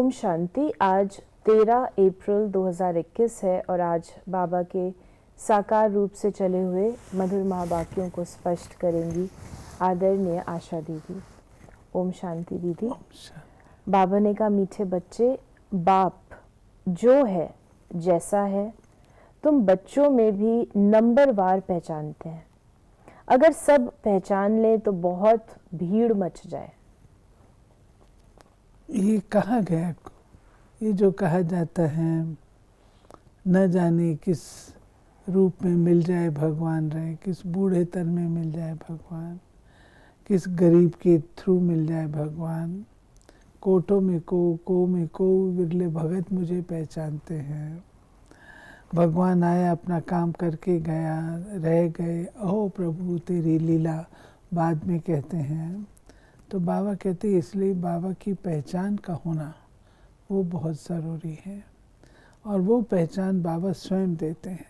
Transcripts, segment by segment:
ओम शांति। आज 13 अप्रैल 2021 है और आज बाबा के साकार रूप से चले हुए मधुर महावाक्यों को स्पष्ट करेंगी आदरणीय आशा दीदी। ओम शांति दीदी। बाबा ने कहा, मीठे बच्चे, बाप जो है जैसा है तुम बच्चों में भी नंबरवार पहचानते हैं। अगर सब पहचान ले तो बहुत भीड़ मच जाए। ये कहा गया, ये जो कहा जाता है, न जाने किस रूप में मिल जाए भगवान रहे, किस बूढ़े तर में मिल जाए भगवान, किस गरीब के थ्रू मिल जाए भगवान। कोटों में को में को, विरले भगत मुझे पहचानते हैं। भगवान आया, अपना काम करके गया, रह गए, ओ प्रभु तेरी लीला बाद में कहते हैं। तो बाबा कहते हैं इसलिए बाबा की पहचान का होना वो बहुत ज़रूरी है, और वो पहचान बाबा स्वयं देते हैं।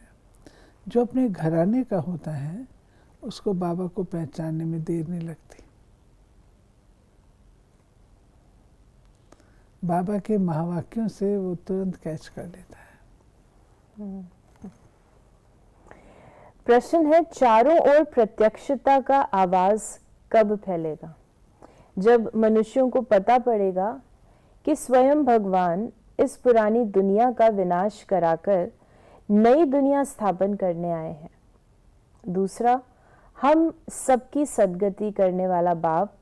जो अपने घराने का होता है उसको बाबा को पहचानने में देर नहीं लगती। बाबा के महावाक्यों से वो तुरंत कैच कर लेता है। प्रश्न है, चारों ओर प्रत्यक्षता का आवाज कब फैलेगा? जब मनुष्यों को पता पड़ेगा कि स्वयं भगवान इस पुरानी दुनिया का विनाश कराकर नई दुनिया स्थापन करने आए हैं। दूसरा, हम सबकी सद्गति करने वाला बाप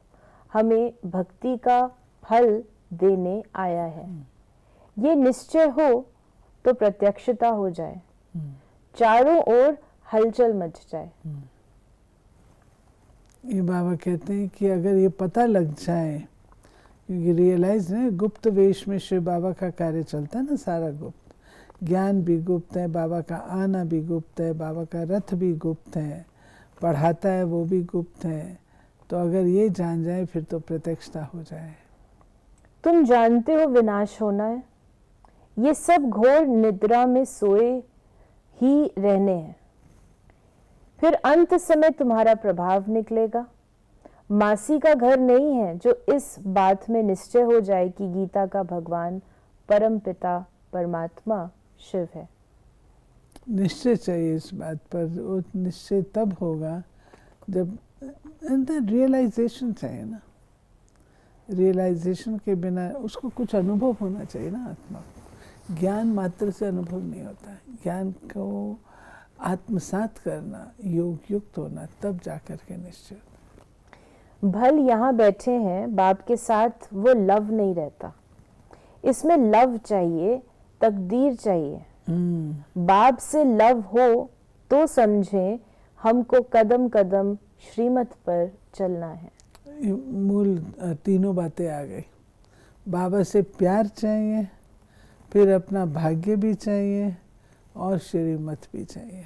हमें भक्ति का फल देने आया है। ये निश्चय हो तो प्रत्यक्षता हो जाए, चारों ओर हलचल मच जाए। ये बाबा कहते हैं कि अगर ये पता लग जाए, क्योंकि रियलाइज है गुप्त वेश में शिव बाबा का कार्य चलता है ना, सारा गुप्त, ज्ञान भी गुप्त है, बाबा का आना भी गुप्त है, बाबा का रथ भी गुप्त है, पढ़ाता है वो भी गुप्त है। तो अगर ये जान जाए फिर तो प्रत्यक्षता हो जाए। तुम जानते हो विनाश होना है, ये सब घोर निद्रा में सोए ही रहने हैं, फिर अंत समय तुम्हारा प्रभाव निकलेगा। मासी का घर नहीं है जो इस बात में निश्चय हो जाए कि गीता का भगवान परम पिता परमात्मा शिव है। निश्चय चाहिए इस बात पर। वो निश्चय तब होगा जब रियलाइजेशन चाहिए ना। रियलाइजेशन के बिना उसको कुछ अनुभव होना चाहिए ना। आत्मा ज्ञान मात्र से अनुभव नहीं होता है। ज्ञान को आत्मसात करना, योग युक्त होना, तब जाकर के निश्चय। भल यहाँ बैठे हैं, बाप के साथ वो लव नहीं रहता। इसमें लव चाहिए, तकदीर चाहिए। बाप से लव हो तो समझे हमको कदम कदम श्रीमत पर चलना है। मूल तीनों बातें आ गई। बाबा से प्यार चाहिए, फिर अपना भाग्य भी चाहिए, और श्रीमत भी चाहिए।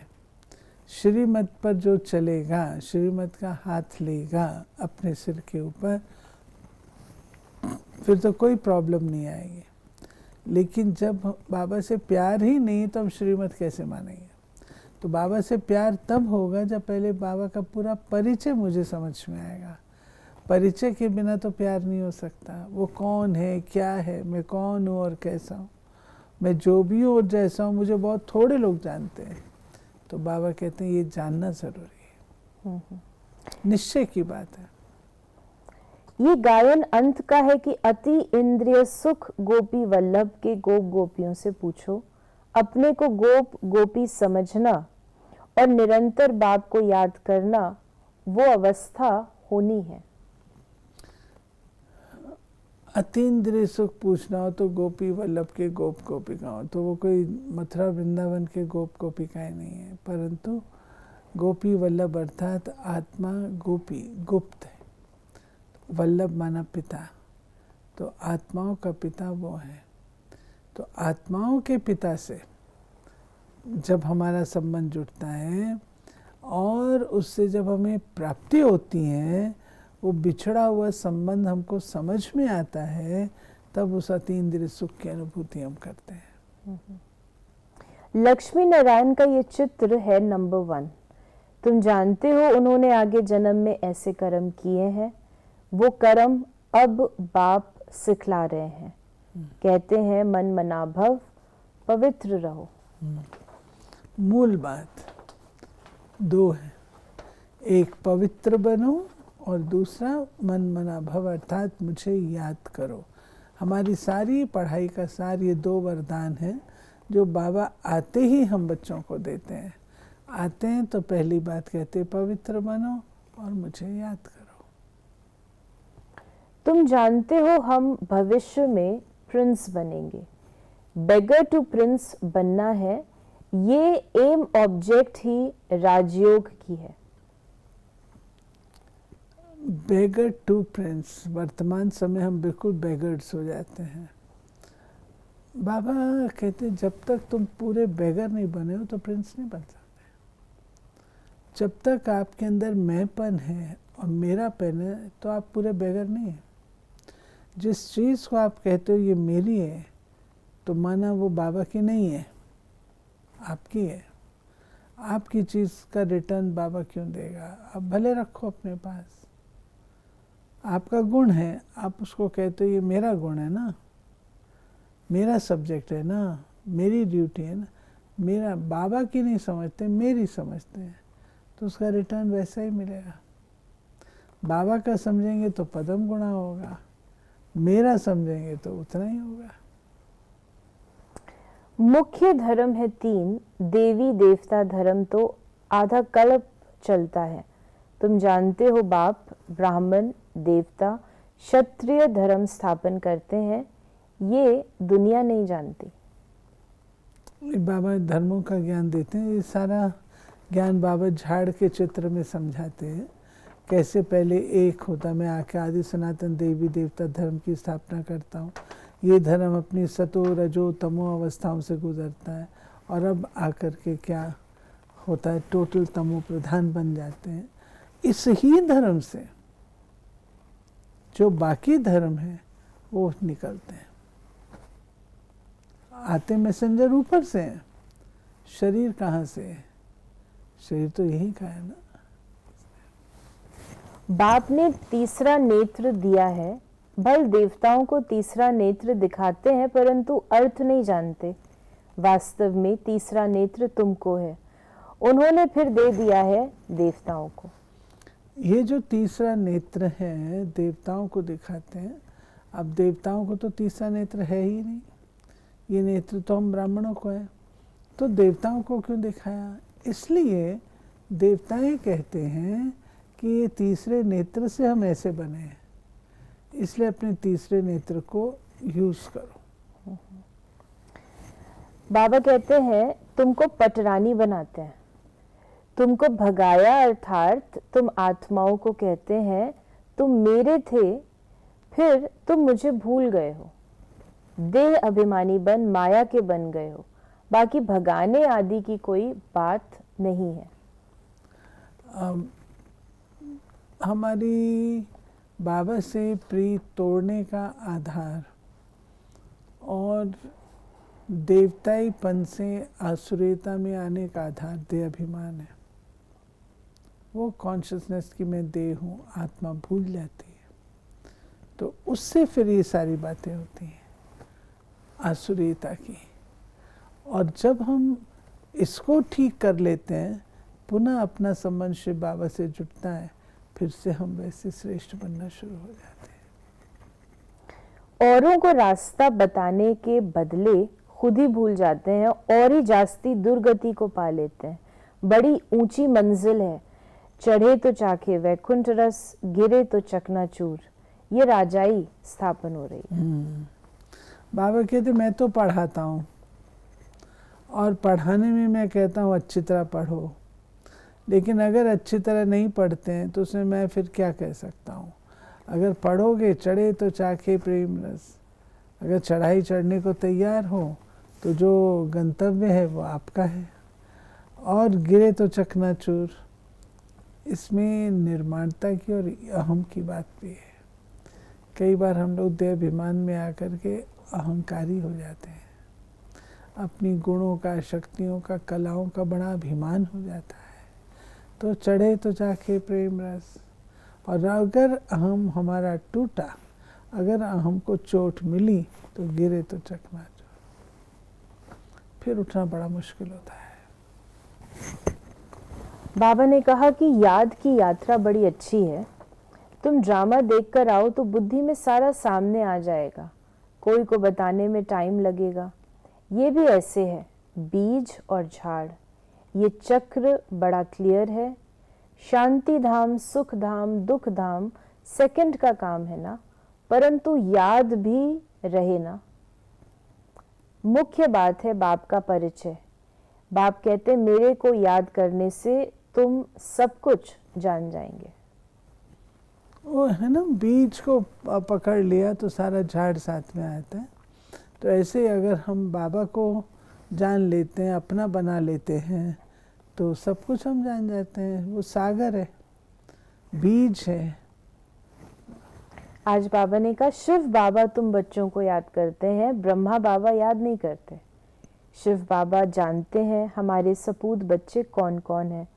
श्रीमत पर जो चलेगा, श्रीमत का हाथ लेगा अपने सिर के ऊपर, फिर तो कोई प्रॉब्लम नहीं आएगी। लेकिन जब बाबा से प्यार ही नहीं तो हम श्रीमत कैसे मानेंगे? तो बाबा से प्यार तब होगा जब पहले बाबा का पूरा परिचय मुझे समझ में आएगा। परिचय के बिना तो प्यार नहीं हो सकता। वो कौन है, क्या है, मैं कौन हूँ और कैसा हूँ, मैं जो भी हूँ और जैसा हूँ, मुझे बहुत थोड़े लोग जानते हैं। तो बाबा कहते हैं ये जानना जरूरी है। निश्चय की बात है। ये गायन अंत का है कि अति इंद्रिय सुख गोपी वल्लभ के गोप गोपियों से पूछो। अपने को गोप गोपी समझना और निरंतर बाप को याद करना वो अवस्था होनी है। अतीन्द्रिय सुख पूछना हो तो गोपी वल्लभ के गोप गोपिका हो, तो वो कोई मथुरा वृंदावन के गोप गोपिकाएं नहीं है, परंतु गोपी वल्लभ अर्थात आत्मा गोपी गुप्त है। वल्लभ माना पिता, तो आत्माओं का पिता वो है। तो आत्माओं के पिता से जब हमारा संबंध जुड़ता है और उससे जब हमें प्राप्ति होती है, वो बिछड़ा हुआ संबंध हमको समझ में आता है, तब उस अतीन्द्रिय सुख की अनुभूति हम करते हैं। लक्ष्मी नारायण का ये चित्र है नंबर 1। तुम जानते हो उन्होंने आगे जन्म में ऐसे कर्म किए हैं, वो कर्म अब बाप सिखला रहे हैं। कहते हैं मन मना भव पवित्र रहो। मूल बात दो है, एक पवित्र बनो और दूसरा मन मना भव अर्थात मुझे याद करो। हमारी सारी पढ़ाई का सार ये दो वरदान हैं जो बाबा आते ही हम बच्चों को देते हैं। आते हैं तो पहली बात कहते पवित्र बनो और मुझे याद करो। तुम जानते हो हम भविष्य में प्रिंस बनेंगे। बेगर टू प्रिंस बनना है, ये एम ऑब्जेक्ट ही राजयोग की है। बेगर टू प्रिंस, वर्तमान समय हम बिल्कुल बेगर्स हो जाते हैं। बाबा कहते जब तक तुम पूरे बेगर नहीं बने हो तो प्रिंस नहीं बन सकते। जब तक आपके अंदर मैंपन है और मेरापन है तो आप पूरे बेगर नहीं हैं। जिस चीज़ को आप कहते हो ये मेरी है तो माना वो बाबा की नहीं है, आपकी है। आपकी चीज़ का रिटर्न बाबा क्यों देगा? आप भले रखो अपने पास। आपका गुण है, आप उसको कहते हो ये मेरा गुण है ना, मेरा सब्जेक्ट है ना, मेरी ड्यूटी है ना। मेरा बाबा की नहीं समझते, मेरी समझते हैं तो उसका रिटर्न वैसा ही मिलेगा। बाबा का समझेंगे तो पदम गुणा होगा, मेरा समझेंगे तो उतना ही होगा। मुख्य धर्म है तीन, देवी देवता धर्म तो आधा कल्प चलता है। तुम जानते हो बाप ब्राह्मण देवता क्षत्रिय धर्म स्थापन करते हैं, ये दुनिया नहीं जानती। बाबा धर्मों का ज्ञान देते हैं। ये सारा ज्ञान बाबा झाड़ के चित्र में समझाते हैं। कैसे पहले एक होता, मैं आके आदि सनातन देवी देवता धर्म की स्थापना करता हूँ। ये धर्म अपनी सतो रजो तमो अवस्थाओं से गुजरता है और अब आकर के क्या होता है, टोटल तमो प्रधान बन जाते हैं। इस ही धर्म से जो बाकी धर्म है वो निकलते हैं। आते मैसेंजर ऊपर से हैं, शरीर कहाँ से है? शरीर तो यही का है ना। बाप ने तीसरा नेत्र दिया है। बल देवताओं को तीसरा नेत्र दिखाते हैं परंतु अर्थ नहीं जानते। वास्तव में तीसरा नेत्र तुमको है, उन्होंने फिर दे दिया है देवताओं को। ये जो तीसरा नेत्र है देवताओं को दिखाते हैं। अब देवताओं को तो तीसरा नेत्र है ही नहीं, ये नेत्र तो हम ब्राह्मणों को है, तो देवताओं को क्यों दिखाया? इसलिए देवताएं कहते हैं कि ये तीसरे नेत्र से हम ऐसे बने हैं, इसलिए अपने तीसरे नेत्र को यूज करो। बाबा कहते हैं तुमको पटरानी बनाते हैं, तुमको भगाया अर्थात तुम आत्माओं को कहते हैं तुम मेरे थे, फिर तुम मुझे भूल गए हो, देह अभिमानी बन माया के बन गए हो। बाकी भगाने आदि की कोई बात नहीं है। हमारी बाबा से प्रीत तोड़ने का आधार और देवताईपन से आसुरीता में आने का आधार देह अभिमान है। वो कॉन्शियसनेस की मैं देह हूँ, आत्मा भूल जाती है, तो उससे फिर ये सारी बातें होती हैं आसुरीता की। और जब हम इसको ठीक कर लेते हैं, पुनः अपना संबंध शिव बाबा से जुड़ता है, फिर से हम वैसे श्रेष्ठ बनना शुरू हो जाते हैं। औरों को रास्ता बताने के बदले खुद ही भूल जाते हैं और ही जास्ती दुर्गति को पा लेते हैं। बड़ी ऊंची मंजिल है, चढ़े तो चाखे वैकुंठ रस, गिरे तो चकनाचूर, ये राजाई स्थापन हो रही है। बाबा कहते मैं तो पढ़ाता हूँ और पढ़ाने में मैं कहता हूँ अच्छी तरह पढ़ो, लेकिन अगर अच्छी तरह नहीं पढ़ते हैं तो उसमें मैं फिर क्या कह सकता हूँ? अगर पढ़ोगे चढ़े तो चाखे प्रेम रस, अगर चढ़ाई चढ़ने को तैयार हो तो जो गंतव्य है वो आपका है, और गिरे तो चकनाचूर, इसमें निर्माणता की और अहम की बात भी है। कई बार हम लोग देह अभिमान में आकर के अहंकारी हो जाते हैं, अपनी गुणों का, शक्तियों का, कलाओं का बड़ा अभिमान हो जाता है। तो चढ़े तो चाखे प्रेम रस, और अगर हम हमारा टूटा अगर हमको चोट मिली तो गिरे तो चकनाचूर, फिर उठना बड़ा मुश्किल होता है। बाबा ने कहा कि याद की यात्रा बड़ी अच्छी है। तुम ड्रामा देखकर आओ तो बुद्धि में सारा सामने आ जाएगा, कोई को बताने में टाइम लगेगा। ये भी ऐसे है, बीज और झाड़, ये चक्र बड़ा क्लियर है। शांति धाम, सुख धाम, दुख धाम सेकंड का काम है ना, परंतु याद भी रहे ना। मुख्य बात है बाप का परिचय। बाप कहते मेरे को याद करने से तुम सब कुछ जान जाएंगे। वो है ना, बीज को पकड़ लिया तो सारा झाड़ साथ में आता है। तो ऐसे ही अगर हम बाबा को जान लेते हैं, अपना बना लेते हैं, तो सब कुछ हम जान जाते हैं। वो सागर है, बीज है। आज बाबा ने कहा शिव बाबा तुम बच्चों को याद करते हैं, ब्रह्मा बाबा याद नहीं करते। शिव बाबा जानते हैं हमारे सपूत बच्चे कौन कौन हैं।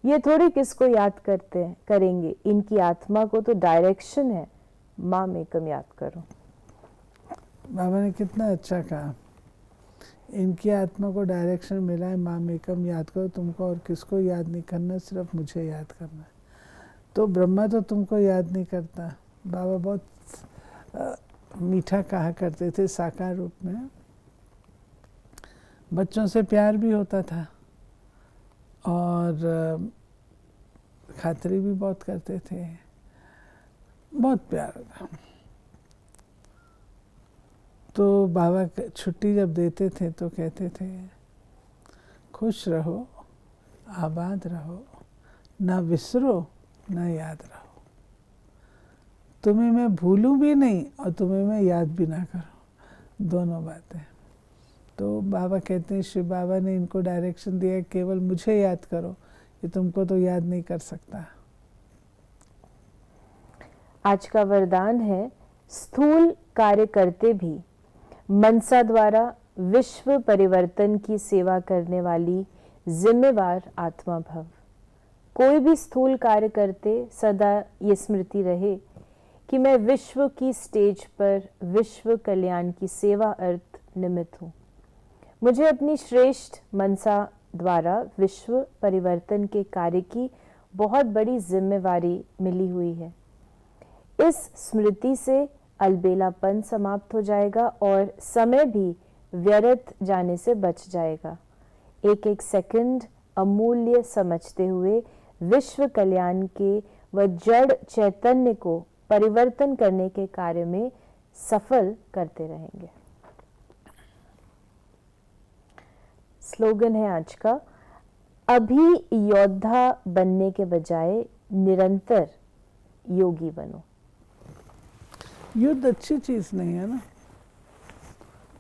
ये थोड़ी किसको याद करेंगे, इनकी आत्मा को तो डायरेक्शन है, माँ मेकम याद करो। बाबा ने कितना अच्छा कहा, इनकी आत्मा को डायरेक्शन मिला है, माँ मेकम याद करो। तुमको और किसको याद नहीं करना, सिर्फ मुझे याद करना है। तो ब्रह्मा तो तुमको याद नहीं करता। बाबा बहुत मीठा कहा करते थे साकार रूप में। बच्चों से प्यार भी होता था और खातिरी भी बहुत करते थे, बहुत प्यार था। तो बाबा छुट्टी जब देते थे तो कहते थे खुश रहो, आबाद रहो, ना विसरो ना याद रहो। तुम्हें मैं भूलूं भी नहीं और तुम्हें मैं याद भी ना करूं, दोनों बातें। तो बाबा कहते हैं, शिव बाबा ने इनको डायरेक्शन दिया, केवल मुझे याद करो, ये तुमको तो याद नहीं कर सकता। आज का वरदान है, स्थूल कार्य करते भी मनसा द्वारा विश्व परिवर्तन की सेवा करने वाली जिम्मेवार आत्मा भव। कोई भी स्थूल कार्य करते सदा ये स्मृति रहे कि मैं विश्व की स्टेज पर विश्व कल्याण की सेवा अर्थ निमित्त हूँ। मुझे अपनी श्रेष्ठ मनसा द्वारा विश्व परिवर्तन के कार्य की बहुत बड़ी जिम्मेवारी मिली हुई है। इस स्मृति से अलबेलापन समाप्त हो जाएगा और समय भी व्यर्थ जाने से बच जाएगा। एक एक सेकंड अमूल्य समझते हुए विश्व कल्याण के व जड़ चैतन्य को परिवर्तन करने के कार्य में सफल करते रहेंगे। स्लोगन है आज का, अभी योद्धा बनने के बजाय निरंतर योगी बनो। युद्ध अच्छी चीज नहीं है ना,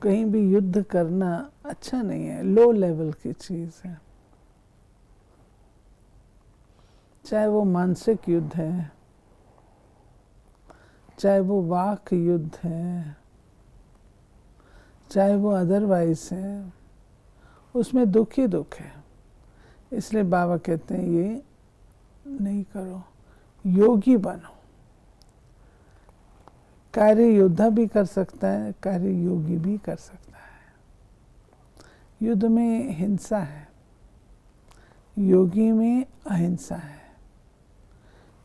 कहीं भी युद्ध करना अच्छा नहीं है, लो लेवल की चीज है। चाहे वो मानसिक युद्ध है, चाहे वो वाक युद्ध है, चाहे वो अदरवाइज है, उसमें दुख ही दुख है। इसलिए बाबा कहते हैं ये नहीं करो, योगी बनो। कार्य योद्धा भी कर सकता है, कार्य योगी भी कर सकता है। युद्ध में हिंसा है, योगी में अहिंसा है।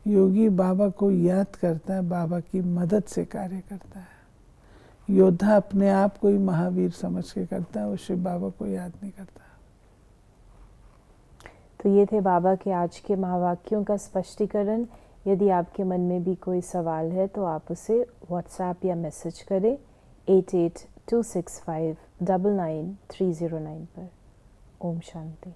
योगी बाबा को याद करता है, बाबा की मदद से कार्य करता है। योद्धा अपने आप को ही महावीर समझ के करता है, वो शिव बाबा को याद नहीं करता। तो ये थे बाबा के आज के महावाक्यों का स्पष्टीकरण। यदि आपके मन में भी कोई सवाल है तो आप उसे व्हाट्सएप या मैसेज करें 8826599309 पर। ओम शांति।